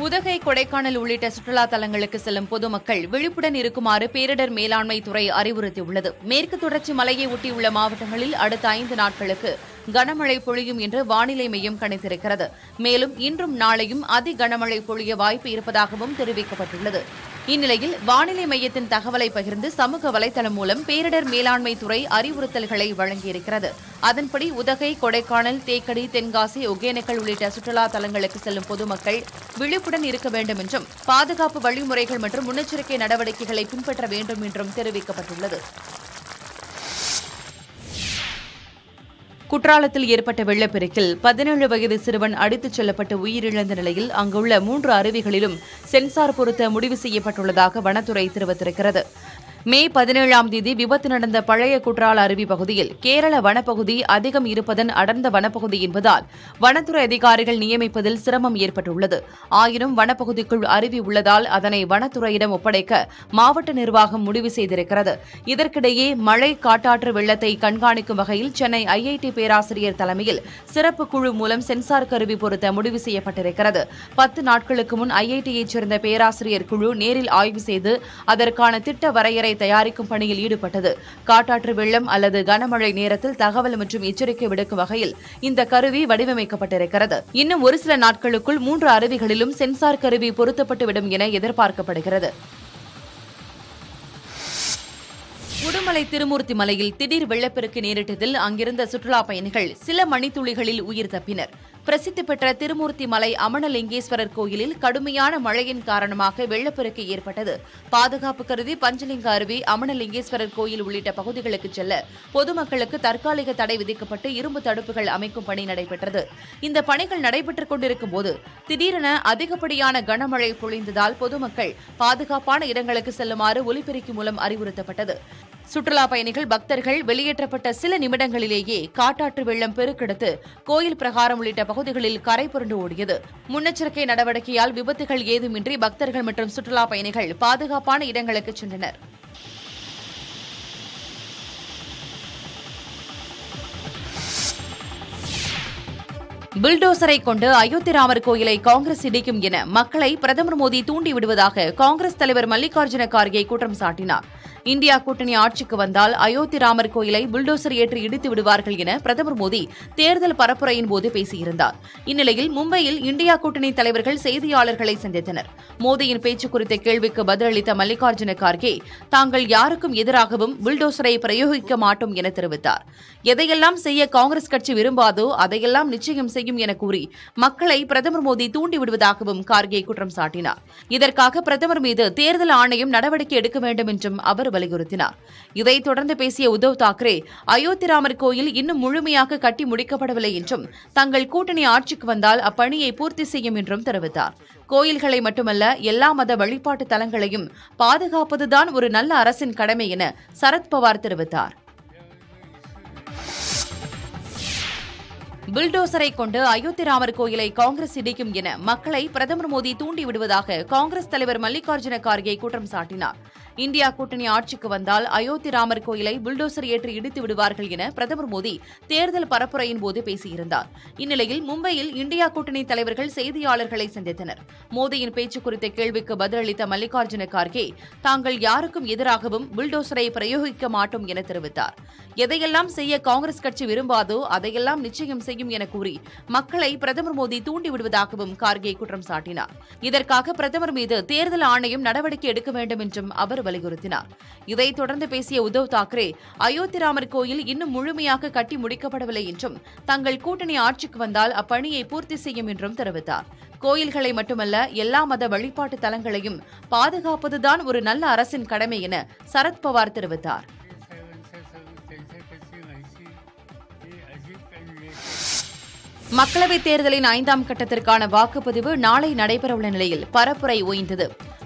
உதகை, கொடைக்கானல் உள்ளிட்ட சுற்றுலா தலங்களுக்கு செல்லும் பொதுமக்கள் விழிப்புடன் இருக்குமாறு பேரிடர் மேலாண்மை துறை அறிவுறுத்தியுள்ளது. மேற்கு தொடர்ச்சி மலையை ஒட்டியுள்ள மாவட்டங்களில் அடுத்த 5 நாட்களுக்கு கனமழை பொழியும் என்று வானிலை மையம் கணித்திருக்கிறது. மேலும் இன்றும் நாளையும் அதி கனமழை பொழிய வாய்ப்பு இருப்பதாகவும் தெரிவிக்கப்பட்டுள்ளது. இந்நிலையில் வானிலை மையத்தின் தகவலை பகிர்ந்து சமூக வலைதளம் மூலம் பேரிடர் மேலாண்மை துறை அறிவுறுத்தல்களை வழங்கியிருக்கிறது. அதன்படி உதகை, கொடைக்கானல், தேக்கடி, தென்காசி, ஒகேனக்கல் உள்ளிட்ட சுற்றுலா தலங்களுக்கு செல்லும் பொதுமக்கள் விழிப்புடன் இருக்க வேண்டும் என்றும் பாதுகாப்பு வழிமுறைகள் மற்றும் முன்னெச்சரிக்கை நடவடிக்கைகளை பின்பற்ற வேண்டும் என்றும் தெரிவிக்கப்பட்டுள்ளது. குற்றாலத்தில் ஏற்பட்ட வெள்ளப்பெருக்கில் 17 வயது சிறுவன் அடித்துச் செல்லப்பட்டு உயிரிழந்த நிலையில் அங்குள்ள 3 அருவிகளிலும் சென்சார் பொருத்த முடிவு செய்யப்பட்டுள்ளதாக வனத்துறை தெரிவித்திருக்கிறது. மே 17ஆம் தேதி விபத்து நடந்த பழைய குற்றால அருவி பகுதியில் கேரள வனப்பகுதி அதிகம் இருப்பதன் அடர்ந்த வனப்பகுதி என்பதால் வனத்துறை அதிகாரிகள் நியமிப்பதில் சிரமம் ஏற்பட்டுள்ளது. ஆயினும் வனப்பகுதிக்குள் அருவி உள்ளதால் அதனை வனத்துறையிடம் ஒப்படைக்க மாவட்ட நிர்வாகம் முடிவு செய்திருக்கிறது. இதற்கிடையே மழை, காட்டாற்று வெள்ளத்தை கண்காணிக்கும் வகையில் சென்னை ஐஐடி பேராசிரியர் தலைமையில் சிறப்பு குழு மூலம் சென்சார் கருவி பொருத்த முடிவு செய்யப்பட்டிருக்கிறது. 10 நாட்களுக்கு முன் ஐஐடியைச் சேர்ந்த பேராசிரியர் குழு நேரில் ஆய்வு செய்து அதற்கான திட்ட வரையறை தயாரிக்கும் பணியில் ஈடுபட்டது. காட்டாற்று வெள்ளம் அல்லது கனமழை நேரத்தில் தகவல் மற்றும் எச்சரிக்கை விடுக்கும் வகையில் இந்த கருவி வடிவமைக்கப்பட்டிருக்கிறது. இன்னும் ஒரு சில நாட்களுக்குள் 3 அருவிகளிலும் சென்சார் கருவி பொருத்தப்பட்டுவிடும் என எதிர்பார்க்கப்படுகிறது. உடுமலை திருமூர்த்தி மலையில் திடீர் வெள்ளப்பெருக்கு நேரிட்டதில் அங்கிருந்த சுற்றுலாப் பயணிகள் சில மணித்துளிகளில் உயிர் தப்பினர். பிரசித்தி பெற்ற திருமூர்த்தி மலை அமனலிங்கேஸ்வரர் கோயிலில் கடுமையான மழையின் காரணமாக வெள்ளப்பெருக்கு ஏற்பட்டது. பாதுகாப்பு கருதி பஞ்சலிங்க அருவி, அமனலிங்கேஸ்வரர் கோயில் உள்ளிட்ட பகுதிகளுக்கு செல்ல பொதுமக்களுக்கு தற்காலிக தடை விதிக்கப்பட்டு இரும்பு தடுப்புகள் அமைக்கும் பணி நடைபெற்றது. இந்த பணிகள் நடைபெற்றுக் கொண்டிருக்கும் போது திடீரென அதிகப்படியான கனமழை பொழிந்ததால் பொதுமக்கள் பாதுகாப்பான இடங்களுக்கு செல்லுமாறு ஒலிபெருக்கி மூலம் அறிவுறுத்தப்பட்டது. சுற்றுலா பயணிகள், பக்தர்கள் வெளியேற்றப்பட்ட சில நிமிடங்களிலேயே காட்டாற்று வெள்ளம் பெருக்கெடுத்து கோயில் பிரகாரம் உள்ளிட்ட பகுதிகளில் கரை புரண்டு ஓடியது. முன்னெச்சரிக்கை நடவடிக்கையால் விபத்துகள் ஏதுமின்றி பக்தர்கள் மற்றும் சுற்றுலா பயணிகள் பாதுகாப்பான இடங்களுக்கு சென்றனர். புல்டோசரை கொண்டு அயோத்தி ராமர் கோயிலை காங்கிரஸ் இடிக்கும் என மக்களை பிரதமர் மோடி தூண்டிவிடுவதாக காங்கிரஸ் தலைவர் மல்லிகார்ஜுன கார்கே குற்றம் சாட்டினார். இந்தியா கூட்டணி ஆட்சிக்கு வந்தால் அயோத்தி ராமர் கோயிலை புல்டோசர் ஏற்றி இடித்து விடுவார்கள் என பிரதமர் மோடி தேர்தல் பரப்புரையின் போது பேசியிருந்தார். இந்நிலையில் மும்பையில் இந்தியா கூட்டணி தலைவர்கள் செய்தியாளர்களை சந்தித்தனர். மோடியின் பேச்சு குறித்த கேள்விக்கு பதிலளித்த மல்லிகார்ஜுன கார்கே, தாங்கள் யாருக்கும் எதிராகவும் புல்டோசரை பிரயோகிக்க மாட்டோம் என தெரிவித்தார். எதையெல்லாம் செய்ய காங்கிரஸ் கட்சி விரும்பாதோ அதையெல்லாம் நிச்சயம் செய்யும் என கூறி மக்களை பிரதமர் மோடி தூண்டிவிடுவதாகவும் கார்கே குற்றம் சாட்டினார். இதற்காக பிரதமர் மீது தேர்தல் ஆணையம் நடவடிக்கை எடுக்க வேண்டும் என்றும் அவர் வலியுறுத்தினார். இதைத் தொடர்ந்து பேசிய உத்தவ் தாக்கரே, அயோத்தி ராமர் கோயில் இன்னும் முழுமையாக கட்டி முடிக்கப்படவில்லை என்றும் தங்கள் கூட்டணி ஆட்சிக்கு வந்தால் அப்பணியை பூர்த்தி செய்யும் என்றும் தெரிவித்தார். கோயில்களை மட்டுமல்ல, எல்லா மத வழிபாட்டு தலங்களையும் பாதுகாப்பதுதான் ஒரு நல்ல அரசின் கடமை என சரத்பவார் தெரிவித்தார். புல்டோசரை கொண்டு அயோத்தி ராமர் கோயிலை காங்கிரஸ் இடிக்கும் என மக்களை பிரதமர் மோடி தூண்டிவிடுவதாக காங்கிரஸ் தலைவர் மல்லிகார்ஜுன கார்கே குற்றம் சாட்டினார். இந்தியா கூட்டணி ஆட்சிக்கு வந்தால் அயோத்தி ராமர் கோயிலை புல்டோசர் ஏற்றி இடித்து விடுவார்கள் என பிரதமர் மோடி தேர்தல் பரப்புரையின் போது பேசியிருந்தார். இந்நிலையில் மும்பையில் இந்தியா கூட்டணி தலைவர்கள் செய்தியாளர்களை சந்தித்தனர். மோடியின் பேச்சு குறித்த கேள்விக்கு பதிலளித்த மல்லிகார்ஜுன கார்கே, தாங்கள் யாருக்கும் எதிராகவும் புல்டோசரை பிரயோகிக்க மாட்டோம் என தெரிவித்தார். எதையெல்லாம் செய்ய காங்கிரஸ் கட்சி விரும்பாதோ அதையெல்லாம் நிச்சயம் செய்யும் என கூறி மக்களை பிரதமர் மோடி தூண்டிவிடுவதாகவும் கார்கே குற்றம் சாட்டினார். இதற்காக பிரதமர் மீது தேர்தல் ஆணையம் நடவடிக்கை எடுக்க வேண்டும் என்றும் அவர் வலியுறுத்தினார். இதைத் தொடர்ந்து பேசிய உத்தவ் தாக்கரே, அயோத்தி ராமர் கோயில் இன்னும் முழுமையாக கட்டி முடிக்கப்படவில்லை என்றும் தங்கள் கூட்டணி ஆட்சிக்கு வந்தால் அப்பணியை பூர்த்தி செய்யும் என்றும் தெரிவித்தார். கோயில்களை மட்டுமல்ல, எல்லா மத வழிபாட்டு தலங்களையும் பாதுகாப்பதுதான் ஒரு நல்ல அரசின் கடமை என சரத்பவார் தெரிவித்தார். மக்களவைத் தேர்தலின் 5ஆம் கட்டத்திற்கான வாக்குப்பதிவு நாளை நடைபெறவுள்ள நிலையில் பரப்புரை ஓய்ந்தது.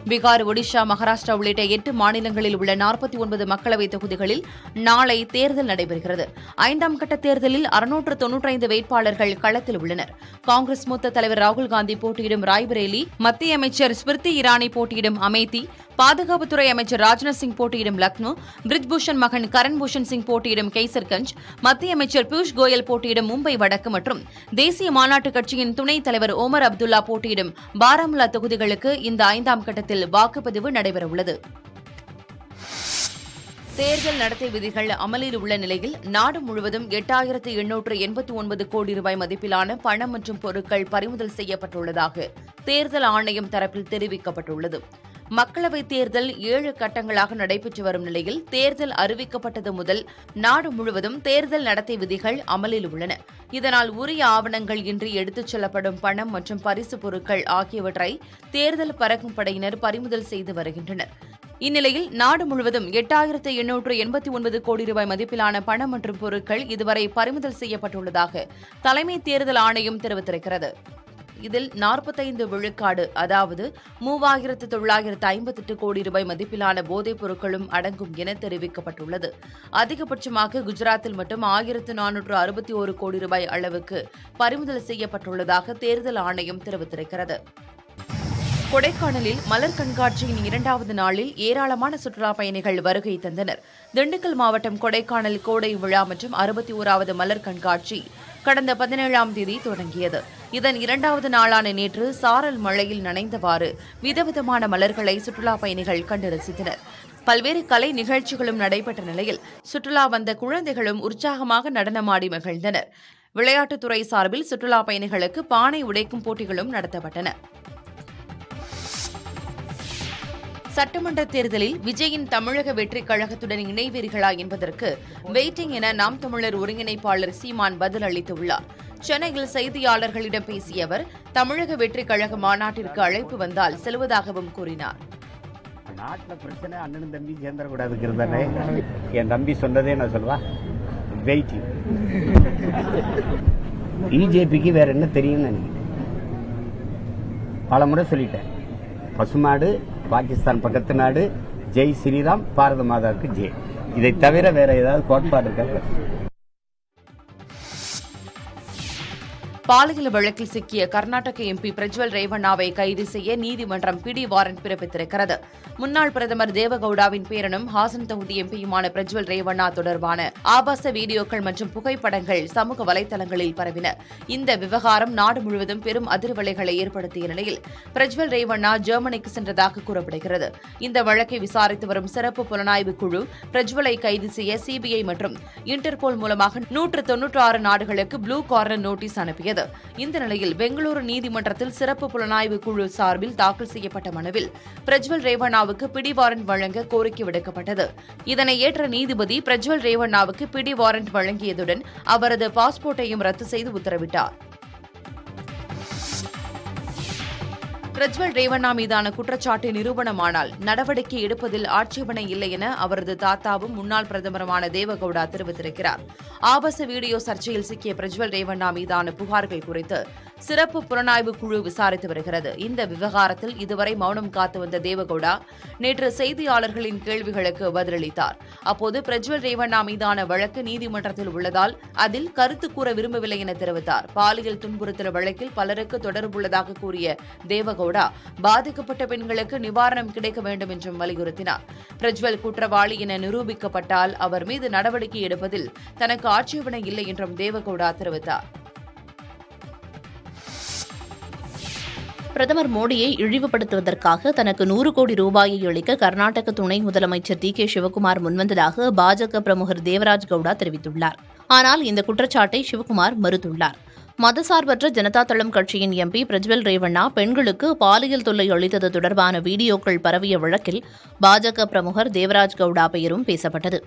பீகார், ஒடிஷா, மகாராஷ்டிரா உள்ளிட்ட 8 மாநிலங்களில் உள்ள 49 மக்களவைத் தொகுதிகளில் நாளை தேர்தல் நடைபெறுகிறது. 5ஆம் கட்ட தேர்தலில் 695 வேட்பாளர்கள் களத்தில் உள்ளனர். காங்கிரஸ் மூத்த தலைவர் ராகுல் காந்தி போட்டியிடும் ராய்பரேலி, மத்திய அமைச்சர் ஸ்மிருதி இரானி போட்டியிடும் அமேதி, பாதுகாப்புத்துறை அமைச்சர் ராஜ்நாத் சிங் போட்டியிடும் லக்னோ, பிரிஜ்பூஷன் மகன் கரண் பூஷன் சிங் போட்டியிடும் கைசர்கஞ்ச், மத்திய அமைச்சர் பியூஷ் கோயல் போட்டியிடும் மும்பை வடக்கு மற்றும் தேசிய மாநாட்டுக் கட்சியின் துணைத் தலைவர் ஒமர் அப்துல்லா போட்டியிடும் பாராமுல்லா தொகுதிகளுக்கு இந்த 5ஆம் கட்டத்தில் வாக்குப்பதிவு நடைபெறவுள்ளது. தேர்தல் நடத்தை விதிகள் அமலில் உள்ள நிலையில் நாடு முழுவதும் 8889 கோடி ரூபாய் மதிப்பிலான பணம் மற்றும் பொருட்கள் பறிமுதல் செய்யப்பட்டுள்ளதாக தேர்தல் ஆணையம் தரப்பில் தெரிவிக்கப்பட்டுள்ளது. மக்களவைத் தேர்தல் 7 கட்டங்களாக நடைபெற்று வரும் நிலையில் தேர்தல் அறிவிக்கப்பட்டது முதல் நாடு முழுவதும் தேர்தல் நடத்தை விதிகள் அமலில் உள்ளன. இதனால் உரிய ஆவணங்கள் இன்றி எடுத்துச் செல்லப்படும் பணம் மற்றும் பரிசுப் பொருட்கள் ஆகியவற்றை தேர்தல் பறக்கும் படையினர் பறிமுதல் செய்து வருகின்றனர். இந்நிலையில் நாடு முழுவதும் 8889 கோடி ரூபாய் மதிப்பிலான பணம் மற்றும் பொருட்கள் இதுவரை பறிமுதல் செய்யப்பட்டுள்ளதாக தலைமை தேர்தல் ஆணையம் தெரிவித்திருக்கிறது. இதில் 45 விழுக்காடு, அதாவது 3958 கோடி ரூபாய் மதிப்பிலான போதைப் பொருட்களும் அடங்கும் என தெரிவிக்கப்பட்டுள்ளது. அதிகபட்சமாக குஜராத்தில் மட்டும் 1461 கோடி ரூபாய் அளவுக்கு பறிமுதல் செய்யப்பட்டுள்ளதாக தேர்தல் ஆணையம் தெரிவித்திருக்கிறது. கொடைக்கானலில் மலர் கண்காட்சியின் 2வது நாளில் ஏராளமான சுற்றுலாப் பயணிகள் வருகை தந்தனர். திண்டுக்கல் மாவட்டம் கொடைக்கானல் கோடை விழா மற்றும் 61வது மலர் கண்காட்சி கடந்த 17ஆம் தேதி தொடங்கியது. இதன் 2வது நாளான நேற்று சாரல் மழையில் நனைந்தவாறு விதவிதமான மலர்களை சுற்றுலாப் பயணிகள் கண்டு ரசித்தனர். பல்வேறு கலை நிகழ்ச்சிகளும் நடைபெற்ற நிலையில் சுற்றுலா வந்த குழந்தைகளும் உற்சாகமாக நடனமாடி மகிழ்ந்தனர். விளையாட்டுத்துறை சார்பில் சுற்றுலாப் பயணிகளுக்கு பானை உடைக்கும் போட்டிகளும் நடத்தப்பட்டன. சட்டமன்ற தேர்தலில் விஜயின் தமிழக வெற்றிக் கழகத்துடன் இணைவீர்களா என்பதற்கு வெயிட்டிங் என நாம் தமிழர் ஒருங்கிணைப்பாளர் சீமான் பதில் அளித்துள்ளார். சென்னையில் செய்தியாளர்களிடம் பேசிய அவர் தமிழக வெற்றிக் கழக மாநாட்டிற்கு அழைப்பு வந்தால் செல்வதாகவும் கூறினார். நாட்டில் பிரச்சனை அண்ணனும் தம்பி சேர்ந்துடக்கூடாதுங்கிறதானே என் தம்பி சொன்னதே நான் சொல்வா. வெயிட்டிங். பிஜேபிக்கு வேற என்ன தெரியும்னு நினைக்கிறேன். பல முறை சொல்லிட்டேன். பசுமாடு, பாகிஸ்தான் பக்கத்து நாடு, ஜெய் ஸ்ரீராம், பாரத மாதாவுக்கு ஜெய். இதை தவிர வேற ஏதாவது கோட்பாடு இருக்காங்க? பாலியல் வழக்கில் சிக்கிய கர்நாடக எம்பி பிரஜ்வல் ரேவண்ணாவை கைது செய்ய நீதிமன்றம் பிடி வாரண்ட் பிறப்பித்திருக்கிறது. முன்னாள் பிரதமர் தேவகவுடாவின் பேரனும் ஹாசன் தொகுதி எம்பியுமான பிரஜ்வல் ரேவண்ணா தொடர்பான ஆபாச வீடியோக்கள் மற்றும் புகைப்படங்கள் சமூக வலைதளங்களில் பரவின. இந்த விவகாரம் நாடு முழுவதும் பெரும் அதிர்வலைகளை ஏற்படுத்திய நிலையில் பிரஜ்வல் ரேவண்ணா ஜெர்மனிக்கு சென்றதாக கூறப்படுகிறது. இந்த வழக்கை விசாரித்து வரும் சிறப்பு புலனாய்வு குழு பிரஜ்வலை கைது செய்ய சிபிஐ மற்றும் இன்டர்போல் மூலமாக 196 நாடுகளுக்கு ப்ளூ கார்னர் நோட்டீஸ் அனுப்பியது. இந்த நிலையில் பெங்களூரு நீதிமன்றத்தில் சிறப்பு புலனாய்வு குழு சார்பில் தாக்கல் செய்யப்பட்ட மனுவில் பிரஜ்வல் ரேவண்ணாவுக்கு பிடி வாரண்ட் வழங்க கோரிக்கை விடுக்கப்பட்டது. இதனை ஏற்ற நீதிபதி பிரஜ்வல் ரேவண்ணாவுக்கு பிடி வாரண்ட் வழங்கியதுடன் அவரது பாஸ்போர்ட்டையும் ரத்து செய்து உத்தரவிட்டார். பிரஜ்வல் ரேவண்ணா மீதான குற்றச்சாட்டு நிரூபணமானால் நடவடிக்கை எடுப்பதில் ஆட்சேபனை இல்லை என அவரது தாத்தாவும் முன்னாள் பிரதமருமான தேவகவுடா தெரிவித்திருக்கிறார். ஆபாச வீடியோ சர்ச்சையில் சிக்கிய பிரஜ்வல் ரேவண்ணா மீதான புகார்கள் குறித்து சிறப்பு புலனாய்வு குழு விசாரித்து வருகிறது. இந்த விவகாரத்தில் இதுவரை மௌனம் காத்து வந்த தேவகவுடா நேற்று செய்தியாளர்களின் கேள்விகளுக்கு பதிலளித்தார். அப்போது பிரஜ்வல் ரேவண்ணா மீதான வழக்கு நீதிமன்றத்தில் உள்ளதால் அதில் கருத்து கூற விரும்பவில்லை என தெரிவித்தார். பாலியல் துன்புறுத்தல் வழக்கில் பலருக்கு தொடர்புள்ளதாக கூறிய தேவகவுடா பாதிக்கப்பட்ட பெண்களுக்கு நிவாரணம் கிடைக்க வேண்டும் என்றும் வலியுறுத்தினார். பிரஜ்வல் குற்றவாளி என நிரூபிக்கப்பட்டால் அவர் மீது நடவடிக்கை எடுப்பதில் தனக்கு ஆட்சேபனை இல்லை என்றும் தேவகவுடா தெரிவித்தார். பிரதமர் மோடியை இழிவுபடுத்துவதற்காக தனக்கு 100 கோடி ரூபாயை அளிக்க கர்நாடக துணை முதலமைச்சர் டி.கே. சிவக்குமார் முன்வந்ததாக பாஜக பிரமுகர் தேவராஜ் கவுடா தெரிவித்துள்ளார். ஆனால் இந்த குற்றச்சாட்டை சிவக்குமார் மறுத்துள்ளார். மதசார்பற்ற ஜனதா தளம் கட்சியின் எம்பி பிரஜ்வல் ரேவண்ணா பெண்களுக்கு பாலியல் தொல்லை அளித்தது தொடர்பான வீடியோக்கள் பரவிய வழக்கில் பாஜக பிரமுகர் தேவராஜ் கவுடா பெயரும் பேசப்பட்டது.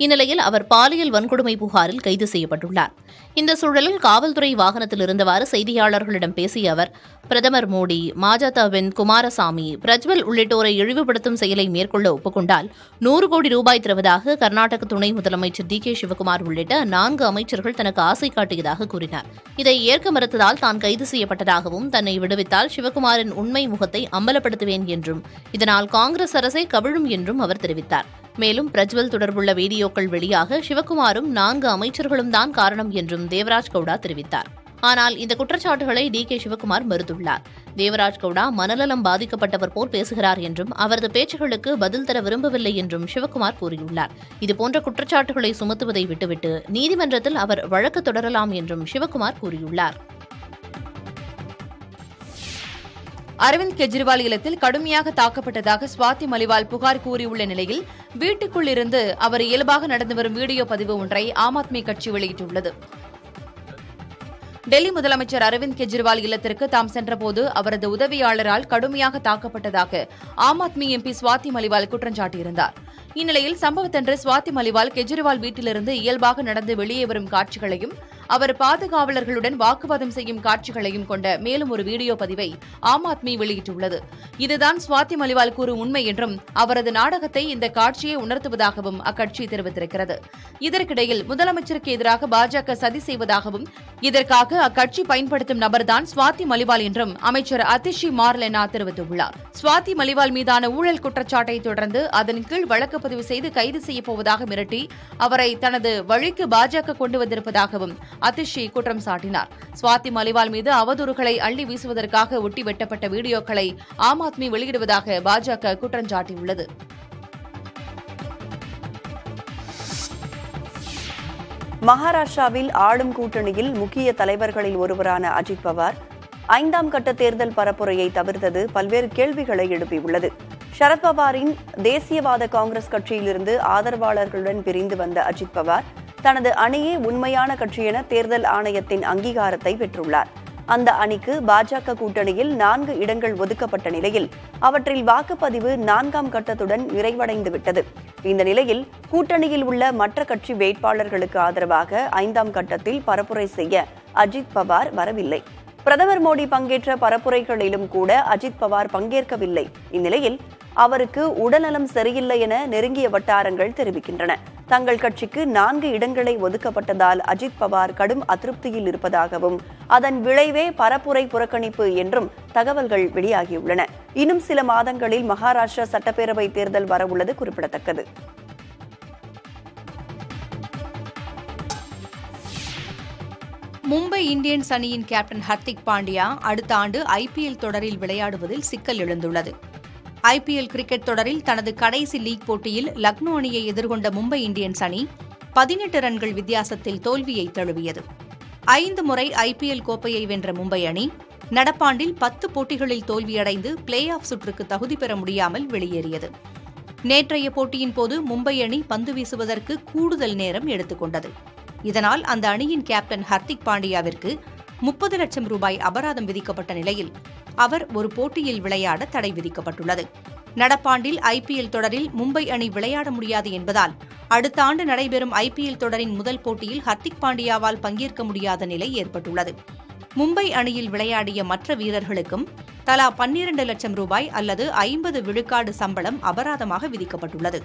இந்நிலையில் அவர் பாலியல் வன்கொடுமை புகாரில் கைது செய்யப்பட்டுள்ளார். இந்த சூழலில் காவல்துறை வாகனத்தில் இருந்தவாறு செய்தியாளர்களிடம் பேசிய அவர், பிரதமர் மோடி, மஜதவின் குமாரசாமி, பிரஜ்வல் உள்ளிட்டோரை இழிவுபடுத்தும் செயலை மேற்கொள்ள ஒப்புக்கொண்டால் 100 கோடி ரூபாய் தருவதாக கர்நாடக துணை முதலமைச்சர் டி.கே. சிவக்குமார் உள்ளிட்ட 4 அமைச்சர்கள் தனக்கு ஆசை காட்டியதாக கூறினார். இதை ஏற்க மறுத்ததால் தான் கைது செய்யப்பட்டதாகவும், தன்னை விடுவித்தால் சிவக்குமாரின் உண்மை முகத்தை அம்பலப்படுத்துவேன் என்றும், இதனால் காங்கிரஸ் அரசே கவிழும் என்றும் அவர் தெரிவித்தார். மேலும் பிரஜ்வல் தொடர்புள்ள வீடியோக்கள் வெளியாக சிவக்குமாரும் 4 அமைச்சர்களும் தான் காரணம் என்றும் தேவராஜ் கவுடா தெரிவித்தார். ஆனால் இந்த குற்றச்சாட்டுகளை டி.கே. சிவக்குமார் மறுத்துள்ளார். தேவராஜ் கவுடா மனநலம் பாதிக்கப்பட்டவர் போல் பேசுகிறார் என்றும், அவரது பேச்சுகளுக்கு பதில் தர விரும்பவில்லை என்றும் சிவக்குமார் கூறியுள்ளார். இதுபோன்ற குற்றச்சாட்டுகளை சுமத்துவதை விட்டுவிட்டு நீதிமன்றத்தில் அவர் வழக்கு தொடரலாம் என்றும் சிவக்குமார் கூறியுள்ளார். அரவிந்த் கெஜ்ரிவால் இல்லத்தில் கடுமையாக தாக்கப்பட்டதாக ஸ்வாதி மலிவால் புகார் கூறியுள்ள நிலையில் வீட்டுக்குள் இருந்து அவர் இயல்பாக நடந்து வரும் வீடியோ பதிவு ஒன்றை ஆம் ஆத்மி கட்சி வெளியிட்டுள்ளது. டெல்லி முதலமைச்சர் அரவிந்த் கெஜ்ரிவால் இல்லத்திற்கு தாம் சென்றபோது அவரது உதவியாளரால் கடுமையாக தாக்கப்பட்டதாக ஆம் ஆத்மி எம்பி ஸ்வாதி மலிவால் குற்றம் சாட்டியிருந்தார். இந்நிலையில் சம்பவத்தன்று ஸ்வாதி மலிவால் கெஜ்ரிவால் வீட்டிலிருந்து இயல்பாக நடந்து வெளியே வரும் காட்சிகளையும் அவர் பாதுகாவலர்களுடன் வாக்குவாதம் செய்யும் காட்சிகளையும் கொண்ட மேலும் ஒரு வீடியோ பதிவை ஆம் ஆத்மி வெளியிட்டுள்ளது. இதுதான் ஸ்வாதி மலிவால் கூறும் உண்மை என்றும், அவரது நாடகத்தை இந்த காட்சியை உணர்த்துவதாகவும் அக்கட்சி தெரிவித்திருக்கிறது. இதற்கிடையில் முதலமைச்சருக்கு எதிராக பாஜக சதி செய்வதாகவும், இதற்காக அக்கட்சி பயன்படுத்தும் நபர்தான் ஸ்வாதி மலிவால் என்றும் அமைச்சர் அதிஷி மார்லெனா தெரிவித்துள்ளார். ஸ்வாதி மலிவால் மீதான ஊழல் குற்றச்சாட்டை தொடர்ந்து அதன் கீழ் வழக்கு பதிவு செய்து கைது செய்யப்போவதாக மிரட்டி அவரை தனது வழிக்கு பாஜக கொண்டு வந்திருப்பதாகவும் அதிஷி குற்றம் சாட்டினார். ஸ்வாதி மலிவால் மீது அவதூறுகளை அள்ளி வீசுவதற்காக ஒட்டி வெட்டப்பட்ட வீடியோக்களை ஆம் ஆத்மி வெளியிடுவதாக பாஜக குற்றம் சாட்டியுள்ளது. மகாராஷ்டிராவில் ஆளும் கூட்டணியில் முக்கிய தலைவர்களில் ஒருவரான அஜித் பவார் 5ஆம் கட்ட தேர்தல் பரப்புரையை தவிர்த்தது பல்வேறு கேள்விகளை எழுப்பியுள்ளது. சரத்பவாரின் தேசியவாத காங்கிரஸ் கட்சியிலிருந்து ஆதரவாளர்களுடன் பிரிந்து வந்த அஜித் பவார் தனது அணியே உண்மையான கட்சி என தேர்தல் ஆணையத்தின் அங்கீகாரத்தை பெற்றுள்ளார். அந்த அணிக்கு பாஜக கூட்டணியில் 4 இடங்கள் ஒதுக்கப்பட்ட நிலையில் அவற்றில் வாக்குப்பதிவு 4ஆம் கட்டத்துடன் நிறைவடைந்து விட்டது. இந்த நிலையில் கூட்டணியில் உள்ள மற்ற கட்சி வேட்பாளர்களுக்கு ஆதரவாக 5ஆம் கட்டத்தில் பரப்புரை செய்ய அஜித் பவார் வரவில்லை. பிரதமர் மோடி பங்கேற்ற பரப்புரைகளிலும் கூட அஜித் பவார் பங்கேற்கவில்லை. இந்நிலையில் அவருக்கு உடல்நலம் சரியில்லை என நெருங்கிய வட்டாரங்கள் தெரிவிக்கின்றன. தங்கள் கட்சிக்கு 4 இடங்களை ஒதுக்கப்பட்டதால் அஜித் பவார் கடும் அதிருப்தியில் இருப்பதாகவும், அதன் விளைவே பரப்புரை புறக்கணிப்பு என்றும் தகவல்கள் வெளியாகியுள்ளன. இன்னும் சில மாதங்களில் மகாராஷ்டிரா சட்டப்பேரவை தேர்தல் வரவுள்ளது குறிப்பிடத்தக்கது. மும்பை இந்தியன்ஸ் அணியின் கேப்டன் ஹர்திக் பாண்டியா அடுத்த ஆண்டு ஐபிஎல் தொடரில் விளையாடுவதில் சிக்கல் எழுந்துள்ளது. ஐபிஎல் கிரிக்கெட் தொடரில் தனது கடைசி லீக் போட்டியில் லக்னோ அணியை எதிர்கொண்ட மும்பை இந்தியன்ஸ் அணி 18 ரன்கள் வித்தியாசத்தில் தோல்வியை தழுவியது. 5 முறை ஐபிஎல் கோப்பையை வென்ற மும்பை அணி நடப்பாண்டில் 10 போட்டிகளில் தோல்வியடைந்து பிளே ஆஃப் சுற்றுக்கு தகுதி பெற முடியாமல் வெளியேறியது. நேற்றைய போட்டியின் போது மும்பை அணி பந்து வீசுவதற்கு கூடுதல் நேரம் எடுத்துக்கொண்டது. இதனால் அந்த அணியின் கேப்டன் ஹர்திக் பாண்டியாவிற்கு 30 லட்சம் ரூபாய் அபராதம் விதிக்கப்பட்ட நிலையில் அவர் ஒரு போட்டியில் விளையாட தடை விதிக்கப்பட்டுள்ளது. நடப்பாண்டில் ஐபிஎல் தொடரில் மும்பை அணி விளையாட முடியாது என்பதால் அடுத்த ஆண்டு நடைபெறும் ஐபிஎல் தொடரின் முதல் போட்டியில் ஹர்திக் பாண்டியாவால் பங்கேற்க முடியாத நிலை ஏற்பட்டுள்ளது. மும்பை அணியில் விளையாடிய மற்ற வீரர்களுக்கும் தலா 12 லட்சம் ரூபாய் அல்லது 50 விழுக்காடு சம்பளம் அபராதமாக விதிக்கப்பட்டுள்ளது.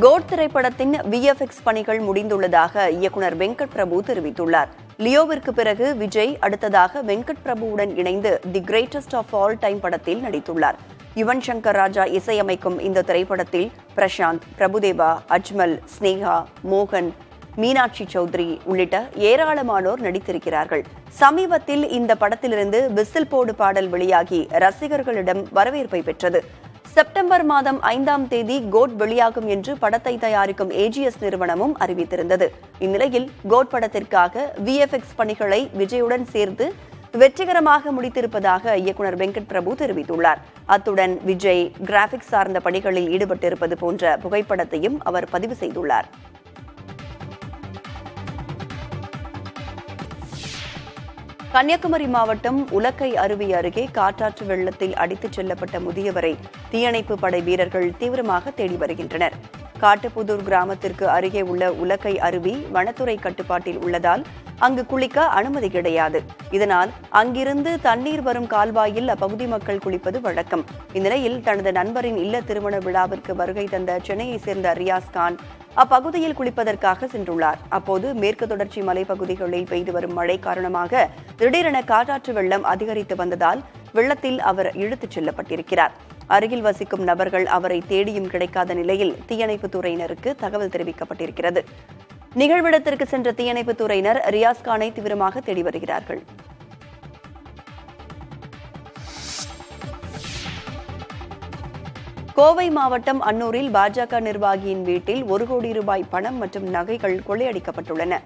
கோட் திரைப்படத்தின் விஎஃப்எக்ஸ் பணிகள் முடிந்துள்ளதாக இயக்குநர் வெங்கட் பிரபு தெரிவித்துள்ளார். லியோவிற்கு பிறகு விஜய் அடுத்ததாக வெங்கட் பிரபுவுடன் இணைந்து the greatest of all time படத்தில் நடித்துள்ளார். யுவன் சங்கர் ராஜா இசையமைக்கும் இந்த திரைப்படத்தில் பிரசாந்த், பிரபுதேவா, அஜ்மல், ஸ்னேகா, மோகன், மீனாட்சி சௌத்ரி உள்ளிட்ட ஏராளமானோர் நடித்திருக்கிறார்கள். சமீபத்தில் இந்த படத்திலிருந்து விசில் போடு பாடல் வெளியாகி ரசிகர்களிடம் வரவேற்பை பெற்றது. செப்டம்பர் மாதம் 5ஆம் தேதி கோட் வெளியாகும் என்று படத்தை தயாரிக்கும் ஏஜிஎஸ் நிறுவனமும் அறிவித்திருந்தது. இந்நிலையில் கோட் படத்திற்காக விஎஃப்எக்ஸ் பணிகளை விஜயுடன் சேர்த்து வெற்றிகரமாக முடித்திருப்பதாக இயக்குநர் வெங்கட் பிரபு தெரிவித்துள்ளார். அத்துடன் விஜய் கிராபிக்ஸ் சார்ந்த பணிகளில் ஈடுபட்டிருப்பது போன்ற புகைப்படத்தையும் அவர் பதிவு செய்துள்ளார். கன்னியாகுமரி மாவட்டம் உலக்கை அருவி அருகே காட்டாற்று வெள்ளத்தில் அடித்துச் செல்லப்பட்ட முதியவரை தீயணைப்பு படை வீரர்கள் தீவிரமாக தேடி வருகின்றனர். காட்டுப்புதூர் கிராமத்திற்கு அருகே உள்ள உலக்கை அருவி வனத்துறை கட்டுப்பாட்டில் உள்ளதால் அங்கு குளிக்க அனுமதி கிடையாது. இதனால் அங்கிருந்து தண்ணீர் வரும் கால்வாயில் அப்பகுதி மக்கள் குளிப்பது வழக்கம். இந்நிலையில் தனது நண்பரின் இல்ல திருமண விழாவிற்கு வருகை தந்த சென்னையை சேர்ந்த ரியாஸ் கான் அப்பகுதியில் குளிப்பதற்காக சென்றுள்ளார். அப்போது மேற்கு தொடர்ச்சி மலைப்பகுதிகளில் பெய்து வரும் மழை காரணமாக திடீரென காட்டாற்று வெள்ளம் அதிகரித்து வந்ததால் வெள்ளத்தில் அவர் இழுத்துச் செல்லப்பட்டிருக்கிறார். அருகில் வசிக்கும் நபர்கள் அவரை தேடியும் கிடைக்காத நிலையில் தீயணைப்புத் துறையினருக்கு தகவல் தெரிவிக்கப்பட்டிருக்கிறது. நிகழ்விடத்திற்கு சென்ற தீயணைப்புத் துறையினர் ரியாஸ் கானை தீவிரமாக தேடி வருகிறார்கள். கோவை மாவட்டம் அன்னூரில் பாஜக நிர்வாகியின் வீட்டில் 1 கோடி ரூபாய் பணம் மற்றும் நகைகள் கொள்ளையடிக்கப்பட்டுள்ளன.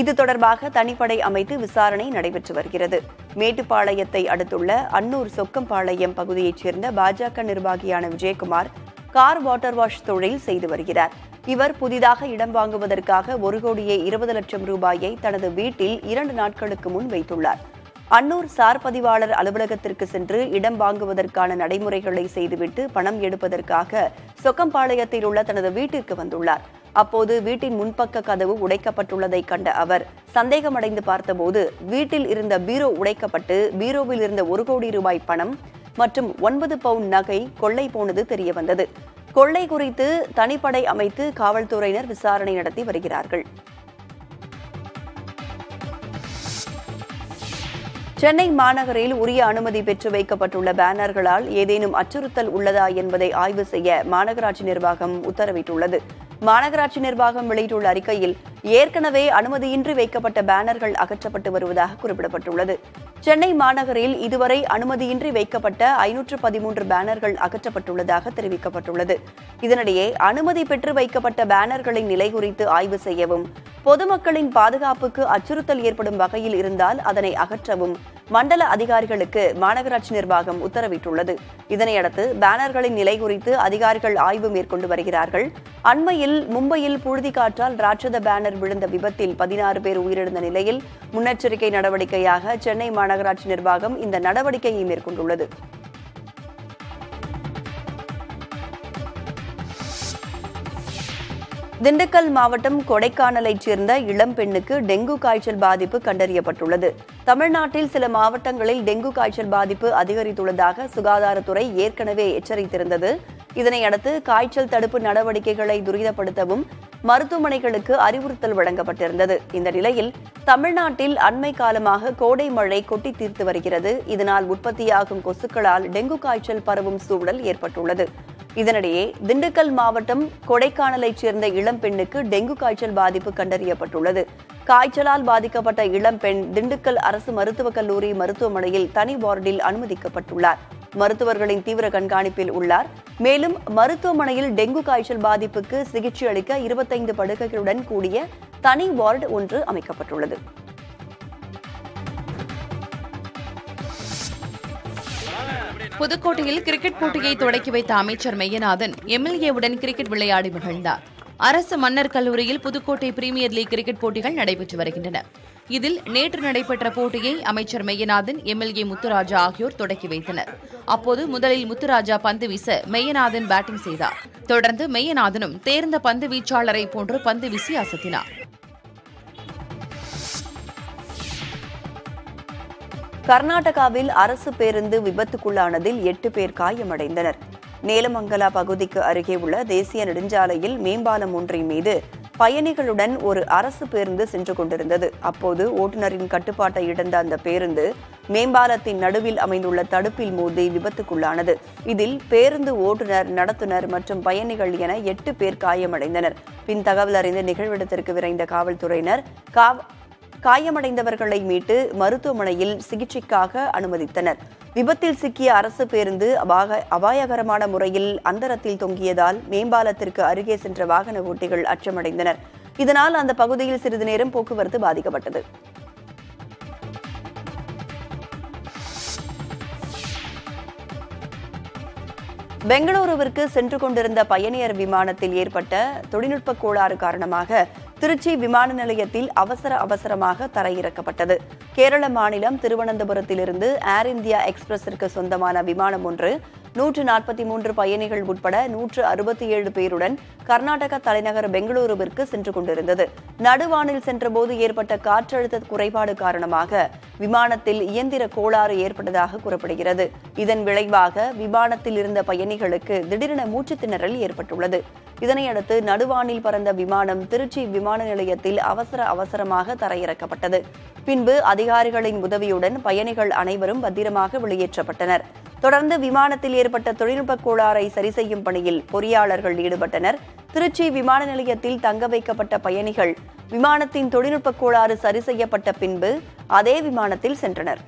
இது தொடர்பாக தனிப்படை அமைத்து விசாரணை நடைபெற்று வருகிறது. மேட்டுப்பாளையத்தை அடுத்துள்ள அன்னூர் சொக்கம்பாளையம் பகுதியைச் சேர்ந்த பாஜக நிர்வாகியான விஜயகுமார் கார் வாட்டர் வாஷ் தொழில் செய்து வருகிறார். இவர் புதிதாக இடம் வாங்குவதற்காக 1 கோடியே 20 லட்சம் ரூபாயை தனது வீட்டில் 2 நாட்களுக்கு முன் வைத்துள்ளார். அன்னூர் சார் பதிவாளர் அலுவலகத்திற்கு சென்று இடம் வாங்குவதற்கான நடைமுறைகளை செய்துவிட்டு பணம் எடுப்பதற்காக சொக்கம்பாளையத்தில் உள்ள தனது வீட்டிற்கு வந்துள்ளார். அப்போது வீட்டின் முன்பக்க கதவு உடைக்கப்பட்டுள்ளதை கண்ட அவர் சந்தேகமடைந்து பார்த்தபோது வீட்டில் இருந்த பீரோ உடைக்கப்பட்டு பீரோவில் இருந்த 1 கோடி ரூபாய் பணம் மற்றும் 9 பவுண்ட் நகை கொள்ளை போனது தெரியவந்தது. கொள்ளை குறித்து தனிப்படை அமைத்து காவல்துறையினர் விசாரணை நடத்தி வருகிறார்கள். சென்னை மாநகரில் உரிய அனுமதி பெற்று வைக்கப்பட்டுள்ள பேனர்களால் ஏதேனும் அச்சுறுத்தல் உள்ளதா என்பதை ஆய்வு செய்ய மாநகராட்சி நிர்வாகம் உத்தரவிட்டுள்ளது. மாநகராட்சி நிர்வாகம் வெளியிட்டுள்ள அறிக்கையில் ஏற்கனவே அனுமதியின்றி வைக்கப்பட்ட பேனர்கள் அகற்றப்பட்டு வருவதாக குறிப்பிடப்பட்டுள்ளது. சென்னை மாநகரில் இதுவரை அனுமதியின்றி வைக்கப்பட்ட 513 பேனர்கள் அகற்றப்பட்டுள்ளதாக தெரிவிக்கப்பட்டுள்ளது. இதனிடையே அனுமதி பெற்று வைக்கப்பட்ட பேனர்களின் நிலை குறித்து ஆய்வு செய்யவும் பொதுமக்களின் பாதுகாப்புக்கு அச்சுறுத்தல் ஏற்படும் வகையில் இருந்தால் அதனை அகற்றவும் மண்டல அதிகாரிகளுக்கு மாநகராட்சி நிர்வாகம் உத்தரவிட்டுள்ளது. இதனையடுத்து பேனர்களின் நிலை குறித்து அதிகாரிகள் ஆய்வு மேற்கொண்டு வருகிறார்கள். அண்மையில் மும்பையில் புழுதி காற்றால் ராட்சத பேனர் விழுந்த விபத்தில் 16 பேர் உயிரிழந்த நிலையில் முன்னெச்சரிக்கை நடவடிக்கையாக சென்னை மாநகராட்சி நிர்வாகம் இந்த நடவடிக்கையை மேற்கொண்டுள்ளது. திண்டுக்கல் மாவட்டம் கொடைக்கானலைச் சேர்ந்த இளம் பெண்ணுக்கு டெங்கு காய்ச்சல் பாதிப்பு கண்டறியப்பட்டுள்ளது. தமிழ்நாட்டில் சில மாவட்டங்களில் டெங்கு காய்ச்சல் பாதிப்பு அதிகரித்துள்ளதாக சுகாதாரத்துறை ஏற்கனவே எச்சரித்திருந்தது. இதனையடுத்து காய்ச்சல் தடுப்பு நடவடிக்கைகளை துரிதப்படுத்தவும் மருத்துவமனைகளுக்கு அறிவுறுத்தல் வழங்கப்பட்டிருந்தது. இந்த நிலையில் தமிழ்நாட்டில் அண்மை காலமாக கோடை மழை கொட்டி தீர்த்து வருகிறது. இதனால் உற்பத்தியாகும் கொசுக்களால் டெங்கு காய்ச்சல் பரவும் சூழல் ஏற்பட்டுள்ளது. இதனிடையே திண்டுக்கல் மாவட்டம் கொடைக்கானலைச் சேர்ந்த இளம் பெண்ணுக்கு டெங்கு காய்ச்சல் பாதிப்பு கண்டறியப்பட்டுள்ளது. காய்ச்சலால் பாதிக்கப்பட்ட இளம் பெண் திண்டுக்கல் அரசு மருத்துவக் கல்லூரி மருத்துவமனையில் தனி வார்டில் அனுமதிக்கப்பட்டுள்ளார். மருத்துவர்களின் தீவிர கண்காணிப்பில் உள்ளார். மேலும் மருத்துவமனையில் டெங்கு காய்ச்சல் பாதிப்புக்கு சிகிச்சை அளிக்க 25 படுக்கைகளுடன் கூடிய தனி வார்டு ஒன்று அமைக்கப்பட்டுள்ளது. புதுக்கோட்டையில் கிரிக்கெட் போட்டியை தொடக்கி வைத்த அமைச்சர் மெய்யநாதன் எம்எல்ஏவுடன் கிரிக்கெட் விளையாடி மகிழ்ந்தார். அரசு மன்னர் கல்லூரியில் புதுக்கோட்டை பிரீமியர் லீக் கிரிக்கெட் போட்டிகள் நடைபெற்று வருகின்றன. இதில் நேற்று நடைபெற்ற போட்டியை அமைச்சர் மெய்யநாதன், எம்எல்ஏ முத்துராஜா ஆகியோர் தொடக்கி வைத்தனர். அப்போது முதலில் முத்துராஜா பந்து வீச மெய்யநாதன் பேட்டிங் செய்தார். தொடர்ந்து மெய்யநாதனும் தேர்ந்த பந்து வீச்சாளரை போன்று பந்து வீசி அசத்தினார். கர்நாடகாவில் அரசு பேருந்து விபத்துக்குள்ளானதில் 8 பேர் காயமடைந்தனர். நேலமங்கலா பகுதிக்கு அருகே உள்ள தேசிய நெடுஞ்சாலையில் மேம்பாலம் ஒன்றின் மீது பயணிகளுடன் ஒரு அரசு பேருந்து சென்று கொண்டிருந்தது. அப்போது ஓட்டுநரின் கட்டுப்பாட்டை இழந்த அந்த பேருந்து மேம்பாலத்தின் நடுவில் அமைந்துள்ள தடுப்பில் மோதி விபத்துக்குள்ளானது. இதில் பேருந்து ஓட்டுநர், நடத்துனர் மற்றும் பயணிகள் என 8 பேர் காயமடைந்தனர். பின் தகவல் அறிந்து நிகழ்விடத்திற்கு விரைந்த காவல்துறையினர் காயமடைந்தவர்களை மீட்டு மருத்துவமனையில் சிகிச்சைக்காக அனுமதித்தனர். விபத்தில் சிக்கிய அரசு பேருந்து அபாயகரமான முறையில் அந்தரத்தில் தொங்கியதால் மேம்பாலத்திற்கு அருகே சென்ற வாகன ஓட்டிகள் அச்சமடைந்தனர். இதனால் அந்த பகுதியில் சிறிது நேரம் போக்குவரத்து பாதிக்கப்பட்டது. பெங்களூருவிற்கு சென்று கொண்டிருந்த பயணியர் விமானத்தில் ஏற்பட்ட தொழில்நுட்ப கோளாறு காரணமாக திருச்சி விமான நிலையத்தில் அவசரமாக தரையிறக்கப்பட்டது. கேரள மாநிலம் திருவனந்தபுரத்திலிருந்து ஏர் இந்தியா எக்ஸ்பிரஸிற்கு சொந்தமான விமானம் ஒன்று 143 பயணிகள் உட்பட 167 பேருடன் கர்நாடக தலைநகர் பெங்களூருவிற்கு சென்று கொண்டிருந்தது. நடுவானில் சென்றபோது ஏற்பட்ட காற்றழுத்த குறைபாடு காரணமாக விமானத்தில் இயந்திர கோளாறு ஏற்பட்டதாக கூறப்படுகிறது. இதன் விளைவாக விமானத்தில் இருந்த பயணிகளுக்கு திடீரென மூச்சுத் திணறல் ஏற்பட்டுள்ளது. இதனையடுத்து நடுவானில் பறந்த விமானம் திருச்சி விமான நிலையத்தில் அவசரமாக தரையிறக்கப்பட்டது. பின்பு அதிகாரிகளின் உதவியுடன் பயணிகள் அனைவரும் பத்திரமாக வெளியேற்றப்பட்டனர். தொடர்ந்து விமானத்தில் ஏற்பட்ட தொழில்நுட்ப கோளாறை சரி செய்யும் பணியில் பொறியாளர்கள் ஈடுபட்டனர். திருச்சி விமான நிலையத்தில் தங்க வைக்கப்பட்ட பயணிகள் விமானத்தின் தொழில்நுட்ப கோளாறு சரி செய்யப்பட்ட பின்பு அதே விமானத்தில் சென்றனர்.